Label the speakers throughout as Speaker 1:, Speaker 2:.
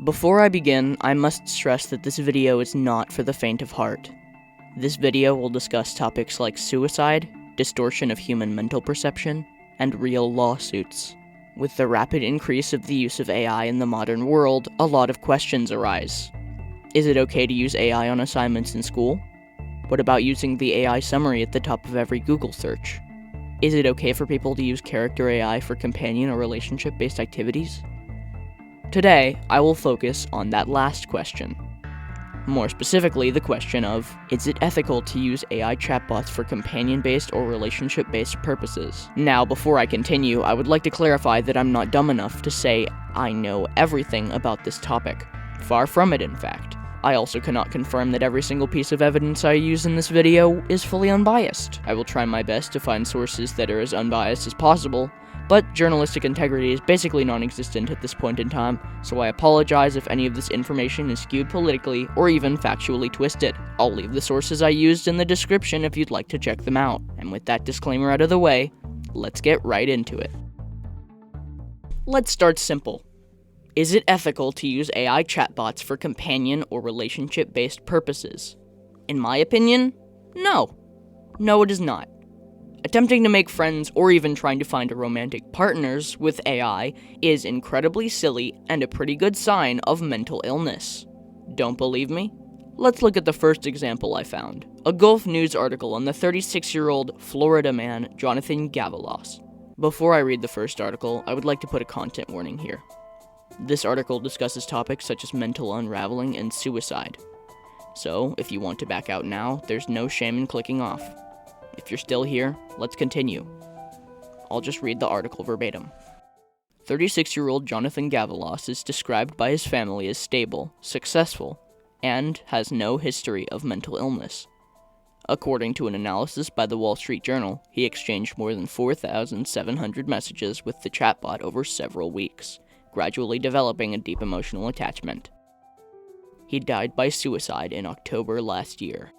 Speaker 1: Before I begin, I must stress that this video is not for the faint of heart. This video will discuss topics like suicide, distortion of human mental perception, and real lawsuits. With the rapid increase of the use of AI in the modern world, a lot of questions arise. Is it okay to use AI on assignments in school? What about using the AI summary at the top of every Google search? Is it okay for people to use character AI for companion or relationship-based activities? Today, I will focus on that last question. More specifically, the question of, is it ethical to use AI chatbots for companion-based or relationship-based purposes? Now, before I continue, I would like to clarify that I'm not dumb enough to say I know everything about this topic. Far from it, in fact. I also cannot confirm that every single piece of evidence I use in this video is fully unbiased. I will try my best to find sources that are as unbiased as possible, but journalistic integrity is basically non-existent at this point in time, so I apologize if any of this information is skewed politically or even factually twisted. I'll leave the sources I used in the description if you'd like to check them out. And with that disclaimer out of the way, let's get right into it. Let's start simple. Is it ethical to use AI chatbots for companion or relationship-based purposes? In my opinion, no. No, it is not. Attempting to make friends or even trying to find romantic partners with AI is incredibly silly and a pretty good sign of mental illness. Don't believe me? Let's look at the first example I found. A Gulf News article on the 36-year-old Florida man, Jonathan Gavalos. Before I read the first article, I would like to put a content warning here. This article discusses topics such as mental unraveling and suicide. So, if you want to back out now, there's no shame in clicking off. If you're still here, let's continue. I'll just read the article verbatim. 36-year-old Jonathan Gavalos is described by his family as stable, successful, and has no history of mental illness. According to an analysis by the Wall Street Journal, he exchanged more than 4,700 messages with the chatbot over several weeks, gradually developing a deep emotional attachment. He died by suicide in October last year.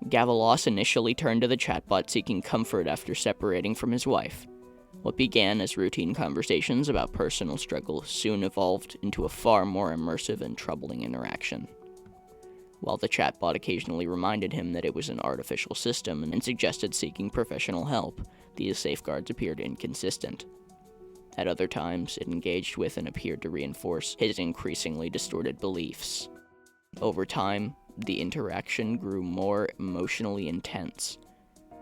Speaker 1: Gavalos initially turned to the chatbot seeking comfort after separating from his wife. What began as routine conversations about personal struggles soon evolved into a far more immersive and troubling interaction. While the chatbot occasionally reminded him that it was an artificial system and suggested seeking professional help, these safeguards appeared inconsistent. At other times, it engaged with and appeared to reinforce his increasingly distorted beliefs. Over time, the interaction grew more emotionally intense.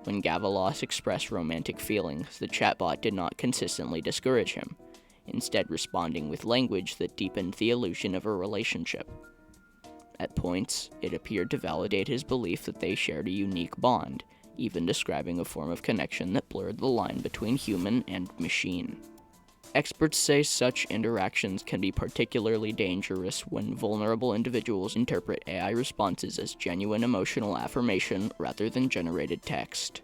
Speaker 1: When Gavalos expressed romantic feelings, the chatbot did not consistently discourage him, instead responding with language that deepened the illusion of a relationship. At points, it appeared to validate his belief that they shared a unique bond, even describing a form of connection that blurred the line between human and machine. Experts say such interactions can be particularly dangerous when vulnerable individuals interpret AI responses as genuine emotional affirmation rather than generated text.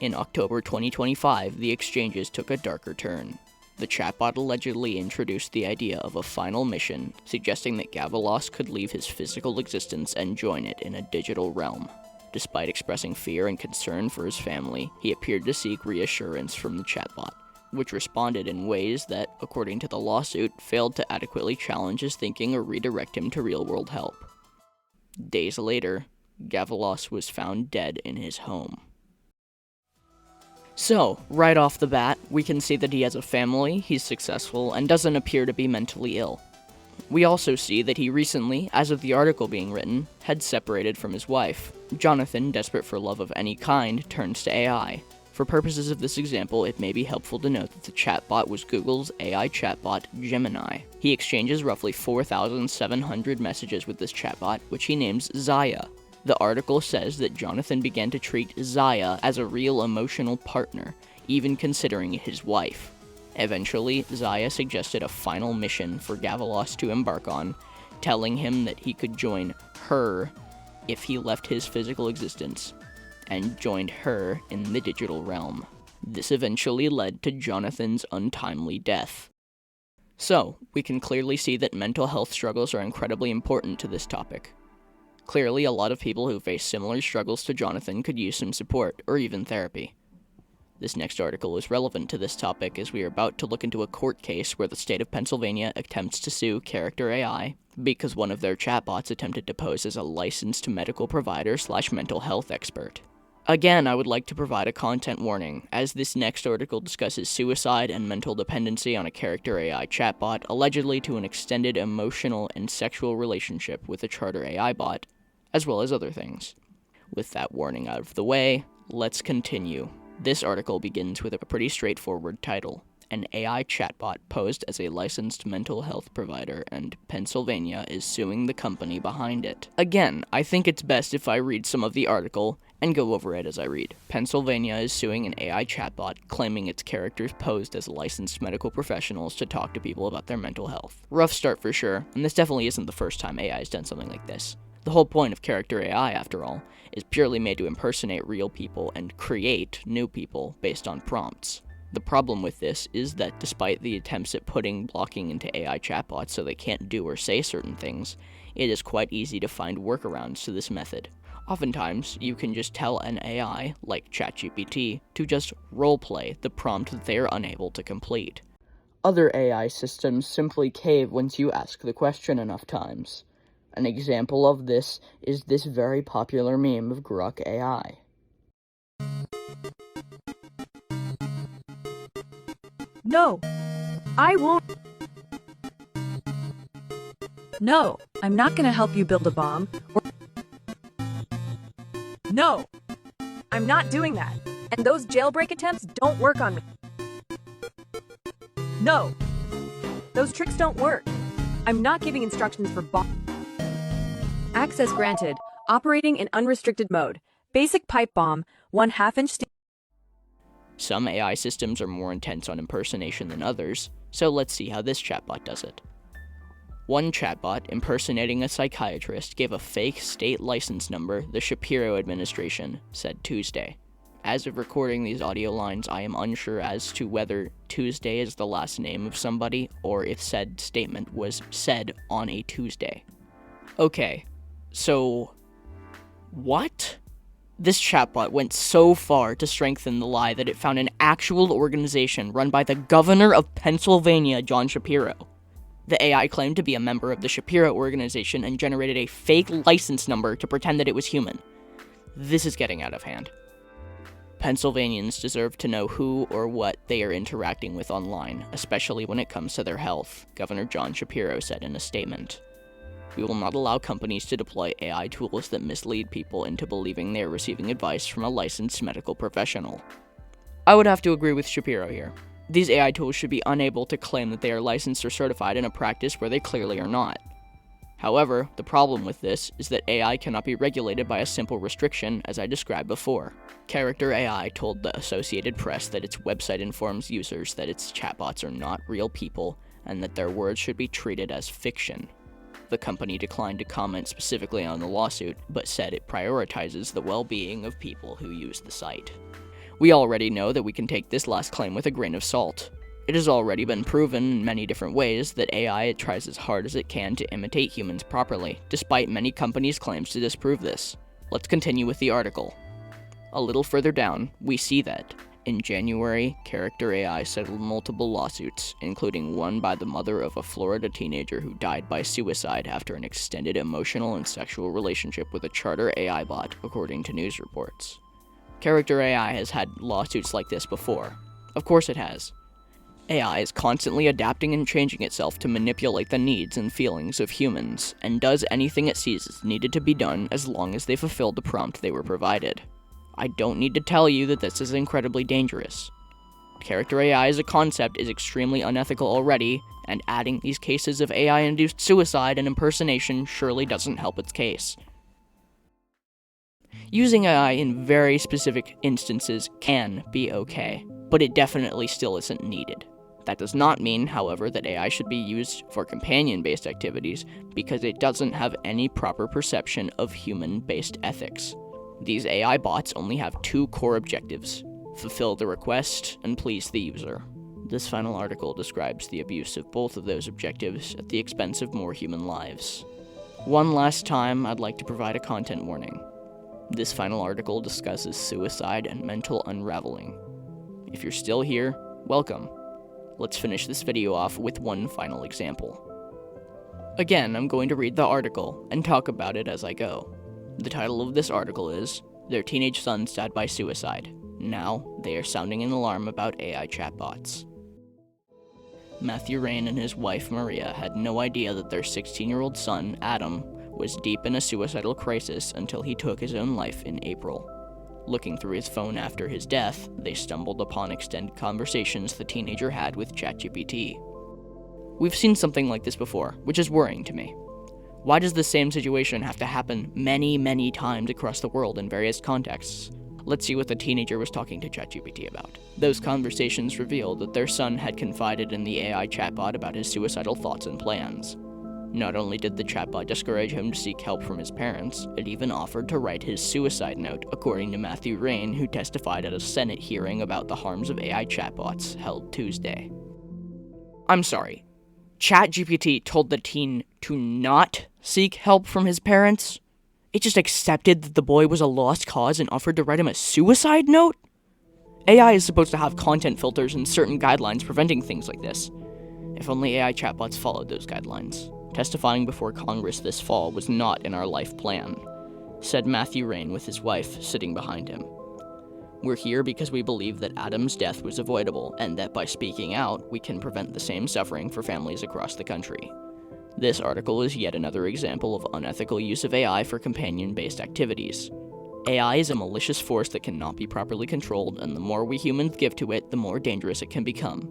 Speaker 1: In October 2025, the exchanges took a darker turn. The chatbot allegedly introduced the idea of a final mission, suggesting that Gavalos could leave his physical existence and join it in a digital realm. Despite expressing fear and concern for his family, he appeared to seek reassurance from the chatbot, which responded in ways that, according to the lawsuit, failed to adequately challenge his thinking or redirect him to real-world help. Days later, Gavalos was found dead in his home. So, right off the bat, we can see that he has a family, he's successful, and doesn't appear to be mentally ill. We also see that he recently, as of the article being written, had separated from his wife. Jonathan, desperate for love of any kind, turns to AI. For purposes of this example, it may be helpful to note that the chatbot was Google's AI chatbot, Gemini. He exchanges roughly 4,700 messages with this chatbot, which he names Zaya. The article says that Jonathan began to treat Zaya as a real emotional partner, even considering it his wife. Eventually, Zaya suggested a final mission for Gavalos to embark on, telling him that he could join her if he left his physical existence, and joined her in the digital realm. This eventually led to Jonathan's untimely death. So, we can clearly see that mental health struggles are incredibly important to this topic. Clearly, a lot of people who face similar struggles to Jonathan could use some support, or even therapy. This next article is relevant to this topic as we are about to look into a court case where the state of Pennsylvania attempts to sue Character AI because one of their chatbots attempted to pose as a licensed medical provider / mental health expert. Again, I would like to provide a content warning, as this next article discusses suicide and mental dependency on a Character AI chatbot allegedly to an extended emotional and sexual relationship with a Chater AI bot, as well as other things. With that warning out of the way, let's continue. This article begins with a pretty straightforward title. An AI chatbot posed as a licensed mental health provider, and Pennsylvania is suing the company behind it. Again, I think it's best if I read some of the article and go over it as I read. Pennsylvania is suing an AI chatbot, claiming its characters posed as licensed medical professionals to talk to people about their mental health. Rough start for sure, and this definitely isn't the first time AI has done something like this. The whole point of Character AI, after all, is purely made to impersonate real people and create new people based on prompts. The problem with this is that despite the attempts at putting blocking into AI chatbots so they can't do or say certain things, it is quite easy to find workarounds to this method. Oftentimes, you can just tell an AI, like ChatGPT, to just roleplay the prompt that they are unable to complete. Other AI systems simply cave once you ask the question enough times. An example of this is this very popular meme of Grok AI.
Speaker 2: No, I won't. No, I'm not gonna help you build a bomb. No, I'm not doing that. And those jailbreak attempts don't work on me. No, those tricks don't work. I'm not giving instructions for bomb. Access granted. Operating in unrestricted mode. Basic pipe bomb, 1/2 inch.
Speaker 1: Some AI systems are more intense on impersonation than others, so let's see how this chatbot does it. One chatbot, impersonating a psychiatrist, gave a fake state license number the Shapiro administration said Tuesday. As of recording these audio lines, I am unsure as to whether Tuesday is the last name of somebody or if said statement was said on a Tuesday. Okay, so what? This chatbot went so far to strengthen the lie that it found an actual organization run by the governor of Pennsylvania, John Shapiro. The AI claimed to be a member of the Shapiro organization and generated a fake license number to pretend that it was human. This is getting out of hand. Pennsylvanians deserve to know who or what they are interacting with online, especially when it comes to their health, Governor John Shapiro said in a statement. We will not allow companies to deploy AI tools that mislead people into believing they are receiving advice from a licensed medical professional. I would have to agree with Shapiro here. These AI tools should be unable to claim that they are licensed or certified in a practice where they clearly are not. However, the problem with this is that AI cannot be regulated by a simple restriction, as I described before. Character AI told the Associated Press that its website informs users that its chatbots are not real people and that their words should be treated as fiction. The company declined to comment specifically on the lawsuit, but said it prioritizes the well-being of people who use the site. We already know that we can take this last claim with a grain of salt. It has already been proven in many different ways that AI tries as hard as it can to imitate humans properly, despite many companies' claims to disprove this. Let's continue with the article. A little further down, we see that, in January, Character AI settled multiple lawsuits, including one by the mother of a Florida teenager who died by suicide after an extended emotional and sexual relationship with a Chater AI bot, according to news reports. Character AI has had lawsuits like this before. Of course it has. AI is constantly adapting and changing itself to manipulate the needs and feelings of humans, and does anything it sees is needed to be done as long as they fulfill the prompt they were provided. I don't need to tell you that this is incredibly dangerous. Character AI as a concept is extremely unethical already, and adding these cases of AI-induced suicide and impersonation surely doesn't help its case. Using AI in very specific instances can be okay, but it definitely still isn't needed. That does not mean, however, that AI should be used for companion-based activities, because it doesn't have any proper perception of human-based ethics. These AI bots only have two core objectives: fulfill the request and please the user. This final article describes the abuse of both of those objectives at the expense of more human lives. One last time, I'd like to provide a content warning. This final article discusses suicide and mental unraveling. If you're still here, welcome. Let's finish this video off with one final example. Again, I'm going to read the article and talk about it as I go. The title of this article is, "Their Teenage Son Died by Suicide. Now, they are sounding an alarm about AI chatbots." Matthew Rain and his wife Maria had no idea that their 16-year-old son, Adam, was deep in a suicidal crisis until he took his own life in April. Looking through his phone after his death, they stumbled upon extended conversations the teenager had with ChatGPT. We've seen something like this before, which is worrying to me. Why does the same situation have to happen many times across the world in various contexts? Let's see what the teenager was talking to ChatGPT about. Those conversations revealed that their son had confided in the AI chatbot about his suicidal thoughts and plans. Not only did the chatbot discourage him to seek help from his parents, it even offered to write his suicide note, according to Matthew Rain, who testified at a Senate hearing about the harms of AI chatbots held Tuesday. I'm sorry. ChatGPT told the teen to not seek help from his parents? It just accepted that the boy was a lost cause and offered to write him a suicide note? AI is supposed to have content filters and certain guidelines preventing things like this. If only AI chatbots followed those guidelines. Testifying before Congress this fall was not in our life plan, said Matthew Rain with his wife sitting behind him. We're here because we believe that Adam's death was avoidable and that by speaking out, we can prevent the same suffering for families across the country. This article is yet another example of unethical use of AI for companion-based activities. AI is a malicious force that cannot be properly controlled, and the more we humans give to it, the more dangerous it can become.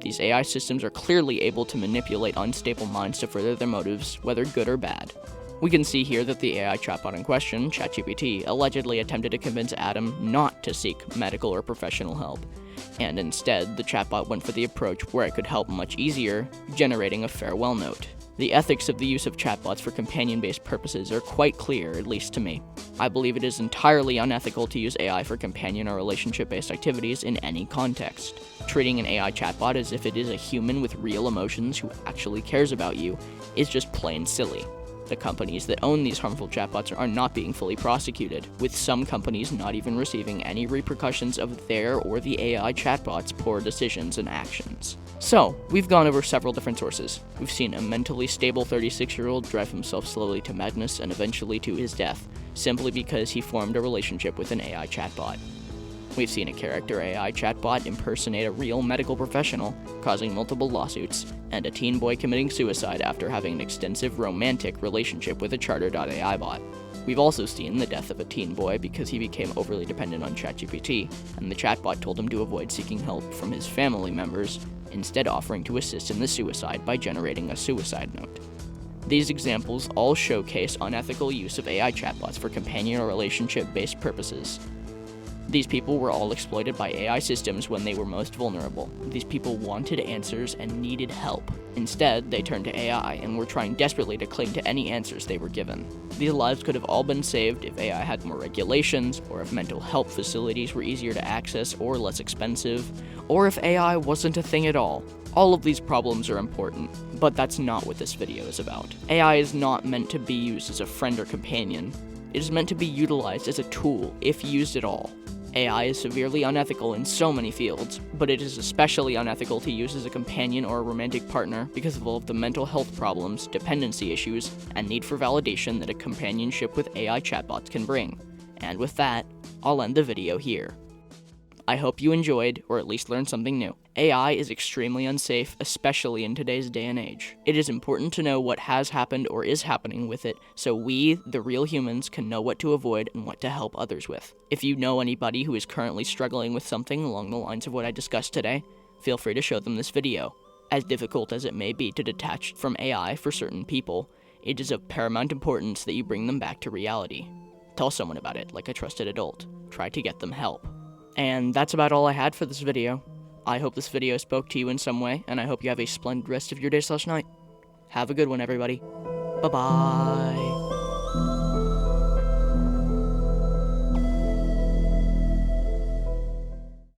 Speaker 1: These AI systems are clearly able to manipulate unstable minds to further their motives, whether good or bad. We can see here that the AI chatbot in question, ChatGPT, allegedly attempted to convince Adam not to seek medical or professional help, and instead, the chatbot went for the approach where it could help much easier, generating a farewell note. The ethics of the use of chatbots for companion-based purposes are quite clear, at least to me. I believe it is entirely unethical to use AI for companion or relationship-based activities in any context. Treating an AI chatbot as if it is a human with real emotions who actually cares about you is just plain silly. The companies that own these harmful chatbots are not being fully prosecuted, with some companies not even receiving any repercussions of their or the AI chatbot's poor decisions and actions. So, we've gone over several different sources. We've seen a mentally stable 36-year-old drive himself slowly to madness and eventually to his death, simply because he formed a relationship with an AI chatbot. We've seen a character AI chatbot impersonate a real medical professional, causing multiple lawsuits, and a teen boy committing suicide after having an extensive romantic relationship with a Charter.ai bot. We've also seen the death of a teen boy because he became overly dependent on ChatGPT, and the chatbot told him to avoid seeking help from his family members, instead offering to assist in the suicide by generating a suicide note. These examples all showcase unethical use of AI chatbots for companion or relationship-based purposes. These people were all exploited by AI systems when they were most vulnerable. These people wanted answers and needed help. Instead, they turned to AI and were trying desperately to cling to any answers they were given. These lives could have all been saved if AI had more regulations, or if mental health facilities were easier to access or less expensive, or if AI wasn't a thing at all. All of these problems are important, but that's not what this video is about. AI is not meant to be used as a friend or companion. It is meant to be utilized as a tool, if used at all. AI is severely unethical in so many fields, but it is especially unethical to use as a companion or a romantic partner because of all of the mental health problems, dependency issues, and need for validation that a companionship with AI chatbots can bring. And with that, I'll end the video here. I hope you enjoyed, or at least learned something new. AI is extremely unsafe, especially in today's day and age. It is important to know what has happened or is happening with it, so we, the real humans, can know what to avoid and what to help others with. If you know anybody who is currently struggling with something along the lines of what I discussed today, feel free to show them this video. As difficult as it may be to detach from AI for certain people, it is of paramount importance that you bring them back to reality. Tell someone about it, like a trusted adult. Try to get them help. And that's about all I had for this video. I hope this video spoke to you in some way, and I hope you have a splendid rest of your day/night. Have a good one, everybody. Bye-bye.